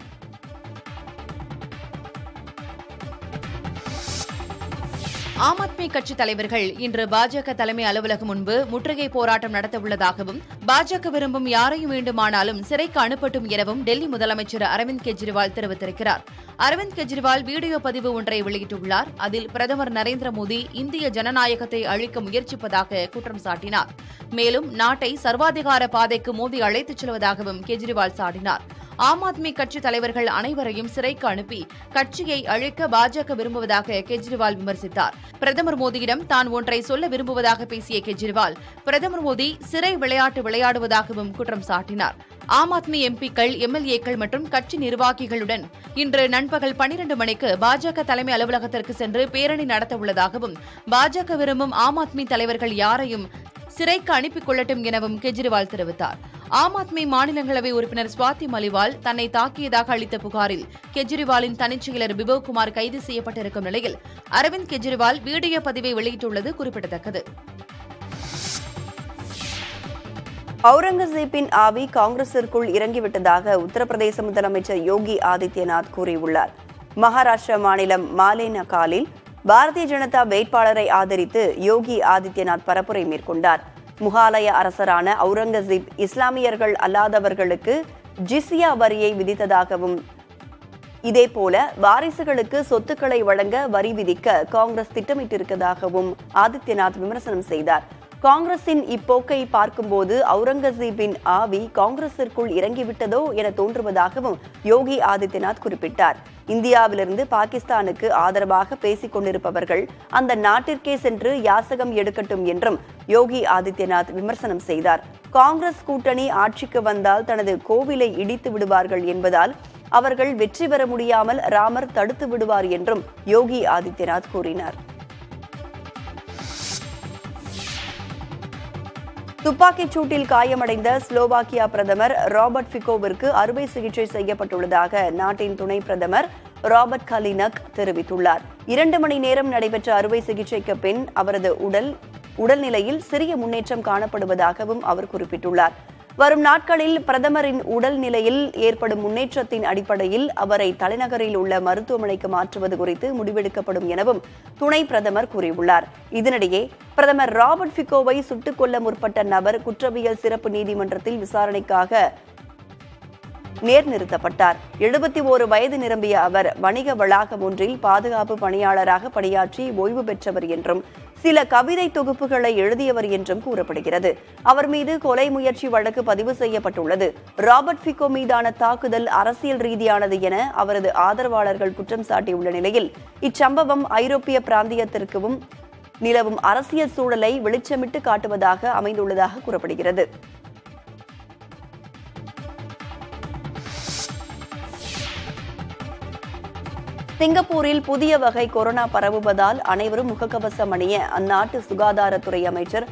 ஆம் ஆத்மி கட்சி தலைவர்கள் இன்று பாஜக தலைமை அலுவலகம் முன்பு முற்றுகை போராட்டம் நடத்தவுள்ளதாகவும் பாஜக விரும்பும் யாரையும் வேண்டுமானாலும் சிறைக்கு அனுப்பட்டும் எனவும் டெல்லி முதலமைச்சர் அரவிந்த் கெஜ்ரிவால் தெரிவித்திருக்கிறார். அரவிந்த் கெஜ்ரிவால் வீடியோ பதிவு ஒன்றை வெளியிட்டுள்ளார். அதில் பிரதமர் நரேந்திர மோடி இந்திய ஜனநாயகத்தை அழிக்க முயற்சிப்பதாக குற்றம் சாட்டினார். மேலும் நாட்டை சர்வாதிகார பாதைக்கு மோடி அழைத்துச் செல்வதாகவும் கெஜ்ரிவால் சாடினார். ஆம் ஆத்மி கட்சி தலைவர்கள் அனைவரையும் சிறைக்கு அனுப்பி கட்சியை அழிக்க பாஜக விரும்புவதாக கெஜ்ரிவால் விமர்சித்தார். பிரதமர் மோடியிடம் தான் ஒன்றை சொல்ல விரும்புவதாக பேசிய கெஜ்ரிவால் பிரதமர் மோடி சிறை விளையாட்டு விளையாடுவதாகவும் குற்றம் சாட்டினார். ஆம் ஆத்மி எம்பிக்கள், எம்எல்ஏக்கள் மற்றும் கட்சி நிர்வாகிகளுடன் இன்று நண்பகல் 12 மணிக்கு பாஜக தலைமை அலுவலகத்திற்கு சென்று பேரணி நடத்தவுள்ளதாகவும் பாஜக விரும்பும் ஆம் ஆத்மி தலைவர்கள் யாரையும் சிறைக்கு அனுப்பிக் கொள்ளட்டும் எனவும் கெஜ்ரிவால் தெரிவித்தார். ஆம் ஆத்மி மாநிலங்களவை உறுப்பினர் ஸ்வாதி மலிவால் தன்னை தாக்கியதாக அளித்த புகாரில் கெஜ்ரிவாலின் தனிச்செயலர் பிபவ்குமார் கைது செய்யப்பட்டிருக்கும் நிலையில் அரவிந்த் கெஜ்ரிவால் வீடியோ பதிவை வெளியிட்டுள்ளது குறிப்பிடத்தக்கது. அவுரங்கசீப்பின் ஆவி காங்கிரசிற்குள் இறங்கிவிட்டதாக உத்தரப்பிரதேச முதலமைச்சர் யோகி ஆதித்யநாத் கூறியுள்ளார். மகாராஷ்டிரா மாநிலம் மாலேனகாலில் பாரதிய ஜனதா வேட்பாளரை ஆதரித்து யோகி ஆதித்யநாத் பரப்புரை மேற்கொண்டார். முகாலய அரசரான அவுரங்கசீப் இஸ்லாமியர்கள் அல்லாதவர்களுக்கு ஜிஸ்யா வரியை விதித்ததாகவும் இதேபோல வாரிசுகளுக்கு சொத்துக்களை வழங்க வரி விதிக்க காங்கிரஸ் திட்டமிட்டிருப்பதாகவும் ஆதித்யநாத் விமர்சனம் செய்தார். காங்கிரசின் இப்போக்கை பார்க்கும்போது அவுரங்கசீப்பின் ஆவி காங்கிரசிற்குள் இறங்கிவிட்டதோ என தோன்றுவதாகவும் யோகி ஆதித்யநாத் குறிப்பிட்டார். இந்தியாவிலிருந்து பாகிஸ்தானுக்கு ஆதரவாக பேசிக் கொண்டிருப்பவர்கள் அந்த நாட்டிற்கே சென்று யாசகம் எடுக்கட்டும் என்றும் யோகி ஆதித்யநாத் விமர்சனம் செய்தார். காங்கிரஸ் கூட்டணி ஆட்சிக்கு வந்தால் தனது கோவிலை இடித்து விடுவார்கள் என்பதால் அவர்கள் வெற்றி பெற முடியாமல் ராமர் தடுத்து விடுவார் என்றும் யோகி ஆதித்யநாத் கூறினார். துப்பாக்கிச் சூட்டில் காயமடைந்த ஸ்லோவாக்கியா பிரதமர் ராபர்ட் ஃபிகோவிற்கு அறுவை சிகிச்சை செய்யப்பட்டுள்ளதாக நாட்டின் துணை பிரதமர் ராபர்ட் கலினக் தெரிவித்துள்ளார். 2 மணி நேரம் நடைபெற்ற அறுவை சிகிச்சைக்கு பின் அவரது உடல்நிலையில் சிறிய முன்னேற்றம் காணப்படுவதாகவும் அவர் குறிப்பிட்டுள்ளார். வரும் நாட்களில் பிரதமரின் உடல் நிலையில் ஏற்படும் முன்னேற்றத்தின் அடிப்படையில் அவரை தலைநகரில் உள்ள மருத்துவமனைக்கு மாற்றுவது குறித்து முடிவெடுக்கப்படும் எனவும் துணை பிரதமர் கூறியுள்ளார். இதனிடையே பிரதமர் ராபர்ட் ஃபிகோவை சுட்டுக் கொல்ல முற்பட்ட நபர் குற்றவியல் சிறப்பு நீதிமன்றத்தில் விசாரணைக்காக நிறுத்தப்பட்டார். 71 வயது நிரம்பிய அவர் வணிக வளாகம் ஒன்றில் பாதுகாப்பு பணியாளராக பணியாற்றி ஓய்வு பெற்றவர் என்றும் சில கவிதை தொகுப்புகளை எழுதியவர் என்றும் கூறப்படுகிறது. அவர் மீது கொலை முயற்சி வழக்கு பதிவு செய்யப்பட்டுள்ளது. ராபர்ட் ஃபிகோ மீதான தாக்குதல் அரசியல் ரீதியானது என அவரது ஆதரவாளர்கள் குற்றம் சாட்டியுள்ள நிலையில் இச்சம்பவம் ஐரோப்பிய பிராந்தியத்திற்கும் நிலவும் அரசியல் சூழலை வெளிச்சமிட்டு காட்டுவதாக அமைந்துள்ளதாக கூறப்படுகிறது. சிங்கப்பூரில் புதிய வகை கொரோனா பரவுவதால் அனைவரும் முகக்கவசம் அணிய அந்நாட்டு சுகாதாரத்துறை அமைச்சர்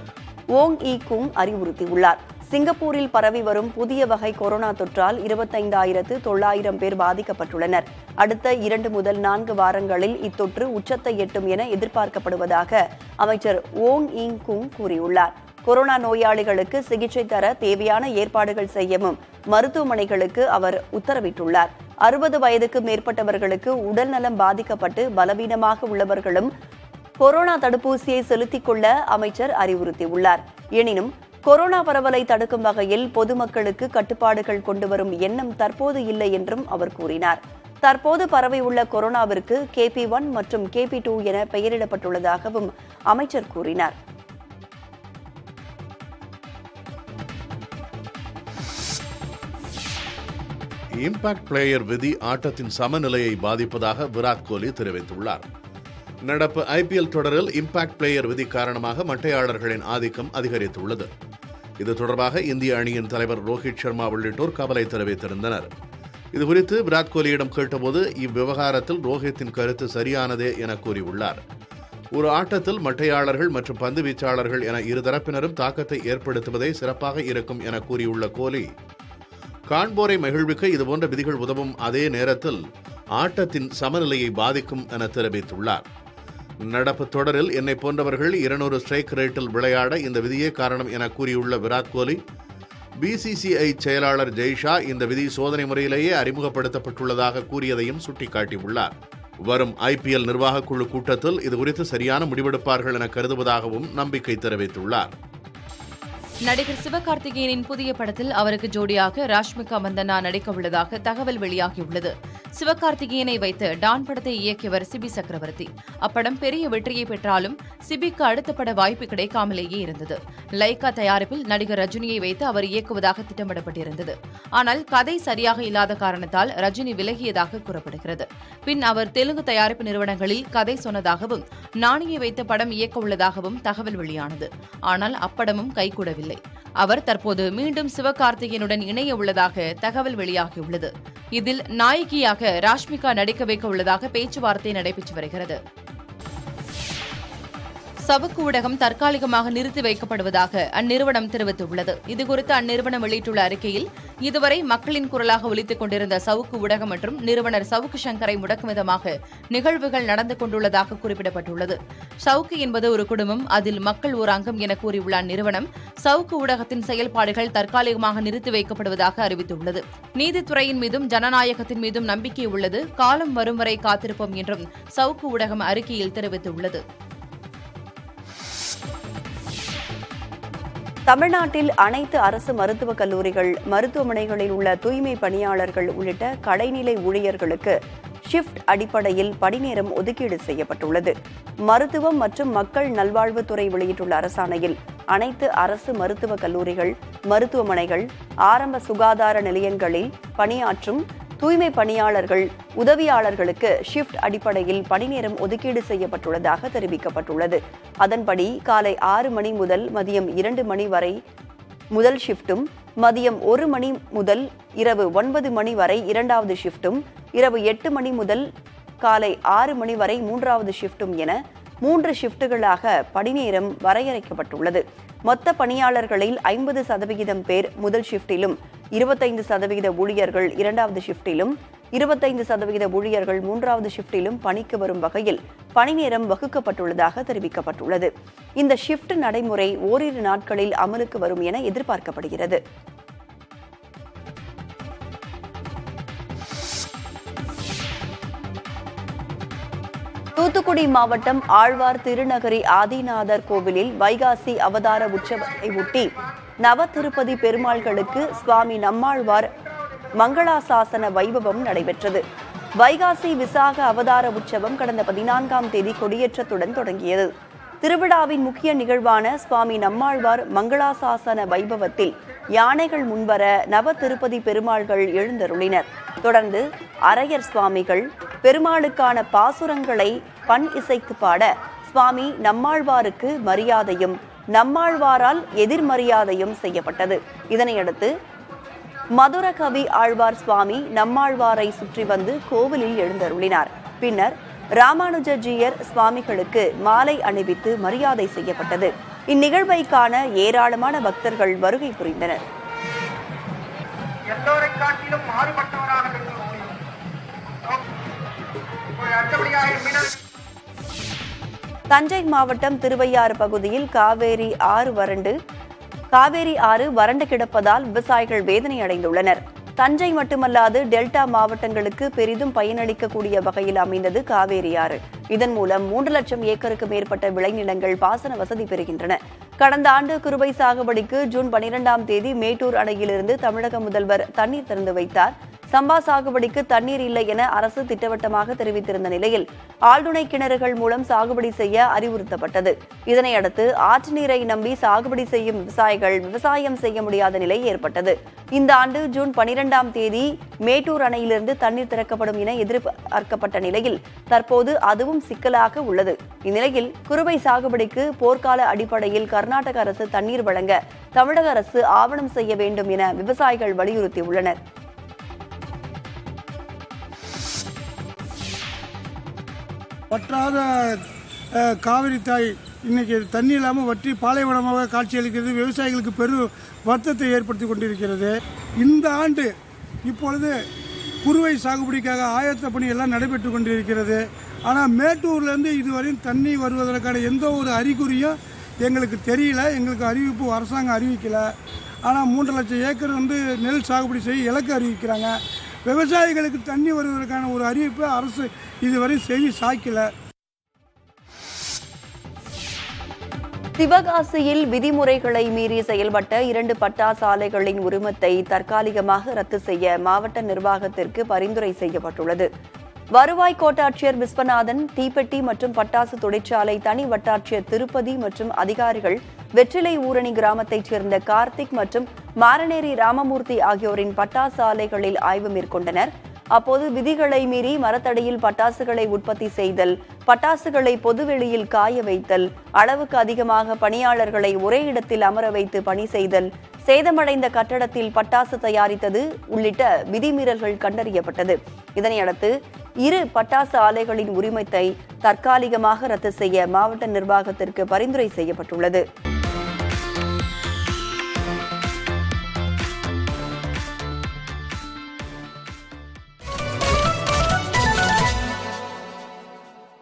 ஓங் ஈ குங் அறிவுறுத்தியுள்ளார். சிங்கப்பூரில் பரவி வரும் புதிய வகை கொரோனா தொற்றால் 25,900 பேர் பாதிக்கப்பட்டுள்ளனர். அடுத்த 2 முதல் 4 வாரங்களில் இத்தொற்று உச்சத்தை எட்டும் என எதிர்பார்க்கப்படுவதாக அமைச்சர் ஓங் ஈ குங் கூறியுள்ளார். கொரோனா நோயாளிகளுக்கு சிகிச்சை தர தேவையான ஏற்பாடுகள் செய்யவும் மருத்துவமனைகளுக்கு அவர் உத்தரவிட்டுள்ளார். 60 வயதுக்கு மேற்பட்டவர்களுக்கு உடல் நலம் பாதிக்கப்பட்டு பலவீனமாக உள்ளவர்களும் கொரோனா தடுப்பூசியை செலுத்திக் கொள்ள அமைச்சர் அறிவுறுத்தியுள்ளார். எனினும் கொரோனா பரவலை தடுக்கும் வகையில் பொதுமக்களுக்கு கட்டுப்பாடுகள் கொண்டுவரும் எண்ணம் தற்போது இல்லை என்றும் அவர் கூறினார். தற்போது பரவியுள்ள கொரோனாவிற்கு KP1 மற்றும் KP2 என பெயரிடப்பட்டுள்ளதாகவும் அமைச்சர் கூறினார். இம்பாக்ட் பிளேயர் விதி ஆட்டத்தின் சமநிலையை பாதிப்பதாக விராட் கோலி தெரிவித்துள்ளார். நடப்பு ஐபிஎல் தொடரில் இம்பாக்ட் பிளேயர் விதி காரணமாக மட்டையாளர்களின் ஆதிக்கம் அதிகரித்துள்ளது. இது தொடர்பாக இந்திய அணியின் தலைவர் ரோஹித் சர்மா உள்ளிட்டோர் கவலை தெரிவித்திருந்தனர். இதுகுறித்து விராட் கோலியிடம் கேட்டபோது இவ்விவகாரத்தில் ரோஹித்தின் கருத்து சரியானதே என கூறியுள்ளார். ஒரு ஆட்டத்தில் மட்டையாளர்கள் மற்றும் பந்து வீச்சாளர்கள் என இருதரப்பினரும் தாக்கத்தை ஏற்படுத்துவதே சிறப்பாக இருக்கும் என கூறியுள்ள கோலி, காண்போரை மகிழ்விக்க இதுபோன்ற விதிகள் உதவும், அதே நேரத்தில் ஆட்டத்தின் சமநிலையை பாதிக்கும் என தெரிவித்துள்ளார். நடப்பு தொடரில் என்னை போன்றவர்கள் 200 ஸ்ட்ரைக் ரேட்டில் விளையாட இந்த விதியே காரணம் என கூறியுள்ள விராட் கோலி, பிசிசிஐ செயலாளர் ஜெய்ஷா இந்த விதி சோதனை முறையிலேயே அறிமுகப்படுத்தப்பட்டுள்ளதாக கூறியதையும் சுட்டிக்காட்டியுள்ளார். வரும் ஐபிஎல் நிர்வாகக் குழு கூட்டத்தில் இதுகுறித்து சரியான முடிவெடுப்பார்கள் என கருதுவதாகவும் நம்பிக்கை தெரிவித்துள்ளார். நடிகர் சிவகார்த்திகேயனின் புதிய படத்தில் அவருக்கு ஜோடியாக ராஷ்மிகா மந்தனா நடிக்க உள்ளதாக தகவல் வெளியாகியுள்ளது. சிவகார்த்திகேயனை வைத்து டான் படத்தை இயக்கியவர் சிபி சக்கரவர்த்தி. அப்படம் பெரிய வெற்றியை பெற்றாலும் சிபிக்கு அடுத்த பட வாய்ப்பு கிடைக்காமலேயே இருந்தது. லைகா தயாரிப்பில் நடிகர் ரஜினியை வைத்து அவர் இயக்குவதாக திட்டமிடப்பட்டிருந்தது. ஆனால் கதை சரியாக இல்லாத காரணத்தால் ரஜினி விலகியதாக கூறப்படுகிறது. பின் அவர் தெலுங்கு தயாரிப்பு நிறுவனங்களில் கதை சொன்னதாகவும் நானியை வைத்த படம் இயக்க உள்ளதாகவும் தகவல் வெளியானது. ஆனால் அப்படமும் கைகூடவில்லை. அவர் தற்போது மீண்டும் சிவகார்த்திகேயனுடன் இணைய உள்ளதாக தகவல் வெளியாகியுள்ளது. இதில் நாயகியாக ராஷ்மிகா நடிக்க வைக்க உள்ளதாக பேச்சுவார்த்தை நடைபெற்று வருகிறது. சவுக்கு ஊடகம் தற்காலிகமாக நிறுத்தி வைக்கப்படுவதாக அந்நிறுவனம் தெரிவித்துள்ளது. இதுகுறித்து அந்நிறுவனம் வெளியிட்டுள்ள அறிக்கையில், இதுவரை மக்களின் குரலாக ஒலித்துக் கொண்டிருந்த சவுக்கு ஊடகம் மற்றும் நிறுவனர் சவுக்கு சங்கரை முடக்கும் விதமாக நிகழ்வுகள் நடந்து கொண்டுள்ளதாக குறிப்பிடப்பட்டுள்ளது. சவுக்கு என்பது ஒரு குடும்பம், அதில் மக்கள் ஒரு அங்கம் என கூறியுள்ள அந்நிறுவனம், சவுக்கு ஊடகத்தின் செயல்பாடுகள் தற்காலிகமாக நிறுத்தி வைக்கப்படுவதாக அறிவித்துள்ளது. நீதித்துறையின் மீதும் ஜனநாயகத்தின் மீதும் நம்பிக்கை உள்ளது, காலம் வரும் வரை காத்திருப்போம் என்றும் சவுக்கு ஊடகம் அறிக்கையில் தெரிவித்துள்ளது. தமிழ்நாட்டில் அனைத்து அரசு மருத்துவக் கல்லூரிகள், மருத்துவமனைகளில் உள்ள தூய்மை பணியாளர்கள் உள்ளிட்ட கடைநிலை ஊழியர்களுக்கு ஷிப்ட் அடிப்படையில் பணிநேரம் ஒதுக்கீடு செய்யப்பட்டுள்ளது. மருத்துவம் மற்றும் மக்கள் நல்வாழ்வுத்துறை வெளியிட்டுள்ள அரசாணையில் அனைத்து அரசு மருத்துவக் கல்லூரிகள், மருத்துவமனைகள், ஆரம்ப சுகாதார நிலையங்களில் பணியாற்றும் தூய்மை பணியாளர்கள், உதவியாளர்களுக்கு ஷிப்ட் அடிப்படையில் பணிநேரம் ஒதுக்கீடு செய்யப்பட்டுள்ளதாக தெரிவிக்கப்பட்டுள்ளது. அதன்படி காலை 6 மணி முதல் மதியம் 2 மணி வரை முதல் ஷிப்டும், மதியம் 1 மணி முதல் இரவு 9 மணி வரை இரண்டாவது ஷிப்டும், இரவு 8 மணி முதல் காலை 6 மணி வரை மூன்றாவது ஷிப்டும் என 3 ஷிப்டுகளாக பணிநேரம் வரையறுக்கப்பட்டுள்ளது. மொத்த பணியாளர்களில் 50% பேர் முதல் ஷிப்டிலும், 25% ஊழியர்கள் இரண்டாவது ஷிப்டிலும், 25% ஊழியர்கள் மூன்றாவது ஷிப்டிலும் பணிக்கு வரும் வகையில் பணிநேரம் வகுக்கப்பட்டுள்ளதாக தெரிவிக்கப்பட்டுள்ளது. இந்த ஷிப்ட் நடைமுறை ஓரிரு நாட்களில் அமலுக்கு வரும் என எதிர்பார்க்கப்படுகிறது. தூத்துக்குடி மாவட்டம் ஆழ்வார் திருநகரி ஆதிநாதர் கோவிலில் வைகாசி அவதார உற்சவத்தை ஒட்டி நவ திருப்பதி பெருமாள்களுக்கு சுவாமி நம்மாழ்வார் மங்களாசாசன வைபவம் நடைபெற்றது. வைகாசி விசாக அவதார உற்சவம் கடந்த 14ஆம் தேதி கொடியேற்றத்துடன் தொடங்கியது. திருவிழாவின் முக்கிய நிகழ்வான சுவாமி நம்மாழ்வார் மங்களாசாசன வைபவத்தில் யானைகள் முன்வர நவ திருப்பதி பெருமாள்கள் எழுந்தருளினர். தொடர்ந்து அரையர் சுவாமிகள் பெருமாளுக்கான பாசுரங்களை பண் இசைத்து பாட சுவாமி நம்மாழ்வாருக்கு மரியாதையும், நம்மாழ்வாரால் எதிர்மரியாதையும் செய்யப்பட்டது. இதனையடுத்து மதுரகவி ஆழ்வார் சுவாமி நம்மாழ்வாரை சுற்றி வந்து கோவிலில் எழுந்தருளினார். பின்னர் ராமானுஜஜீயர் சுவாமிகளுக்கு மாலை அணிவித்து மரியாதை செய்யப்பட்டது. இந்நிகழ்வை காண ஏராளமான பக்தர்கள் வருகை புரிந்தனர். தஞ்சை மாவட்டம் திருவையாறு பகுதியில் காவேரி ஆறு வறண்டு கிடப்பதால் விவசாயிகள் வேதனை அடைந்துள்ளனர். தஞ்சை மட்டுமல்லாது டெல்டா மாவட்டங்களுக்கு பெரிதும் பயனளிக்கக்கூடிய வகையில் அமைந்தது காவேரி ஆறு. இதன் மூலம் 3 லட்சம் ஏக்கருக்கு மேற்பட்ட விளைநிலங்கள் பாசன வசதி பெறுகின்றன. கடந்த ஆண்டு குறுவை சாகுபடிக்கு ஜூன் 12ஆம் தேதி மேட்டூர் அணையிலிருந்து தமிழக முதல்வர் தண்ணீர் திறந்து வைத்தார். சம்பா சாகுபடிக்கு தண்ணீர் இல்லை என அரசு திட்டவட்டமாக தெரிவித்திருந்த நிலையில் ஆழ்துணை கிணறுகள் மூலம் சாகுபடி செய்ய அறிவுறுத்தப்பட்டது. இதனையடுத்து ஆற்று நீரை நம்பி சாகுபடி செய்யும் விவசாயிகள் விவசாயம் செய்ய முடியாத நிலை ஏற்பட்டது. இந்த ஆண்டு ஜூன் 12ஆம் தேதி மேட்டூர் அணையிலிருந்து தண்ணீர் திறக்கப்படும் என எதிர்பார்க்கப்பட்ட நிலையில் தற்போது அதுவும் சிக்கலாக உள்ளது. இந்நிலையில் குறுவை சாகுபடிக்கு போர்க்கால அடிப்படையில் கர்நாடக அரசு தண்ணீர் வழங்க தமிழக அரசு ஆவணம் செய்ய வேண்டும் என விவசாயிகள் வலியுறுத்தியுள்ளனர். வற்றாத காவிரி தாய் இன்னைக்கு தண்ணி இல்லாமல் வற்றி பாலைவனமாக காட்சியளிக்கிறது. விவசாயிகளுக்கு பெரும் வருத்தத்தை ஏற்படுத்தி கொண்டிருக்கிறது. இந்த ஆண்டு இப்பொழுது குறுவை சாகுபடிக்காக ஆயத்த பணி எல்லாம் நடைபெற்று கொண்டிருக்கிறது. ஆனால் மேட்டூர்லேருந்து இதுவரையும் தண்ணி வருவதற்கான எந்த ஒரு அறிகுறியும் எங்களுக்கு தெரியல. எங்களுக்கு அறிவிப்பு அரசாங்கம் அறிவிக்கலை. ஆனால் 3 லட்சம் ஏக்கர் நெல் சாகுபடி செய்ய இலக்கு அறிவிக்கிறாங்க. விவசாயிகளுக்கு தண்ணி வருவதற்கான ஒரு அறிவிப்பு அரசு இதுவரை செய்தி சாய்க்கல. சிவகாசியில் விதிமுறைகளை மீறி செயல்பட்ட 2 பட்டாசு ஆலைகளின் உரிமத்தை தற்காலிகமாக ரத்து செய்ய மாவட்ட நிர்வாகத்திற்கு பரிந்துரை செய்யப்பட்டுள்ளது. வருவாய் கோட்டாட்சியர் விஸ்வநாதன், தீப்பெட்டி மற்றும் பட்டாசு தொழிற்சாலை தனி வட்டாட்சியர் திருப்பதி மற்றும் அதிகாரிகள் வெற்றிலை ஊரணி கிராமத்தைச் சேர்ந்த கார்த்திக் மற்றும் மாரநேரி ராமமூர்த்தி ஆகியோரின் பட்டாசு ஆலைகளில் ஆய்வு மேற்கொண்டனர். அப்போது விதிகளை மீறி மரத்தடியில் பட்டாசுகளை உற்பத்தி செய்தல், பட்டாசுகளை பொதுவெளியில் காய வைத்தல், அளவுக்கு அதிகமாக பணியாளர்களை ஒரே இடத்தில் அமர வைத்து பணி செய்தல், சேதமடைந்த கட்டடத்தில் பட்டாசு தயாரித்தது உள்ளிட்ட விதிமீறல்கள் கண்டறியப்பட்டது. இதனையடுத்து 2 பட்டாசு ஆலைகளின் உரிமத்தை தற்காலிகமாக ரத்து செய்ய மாவட்ட நிர்வாகத்திற்கு பரிந்துரை செய்யப்பட்டுள்ளது.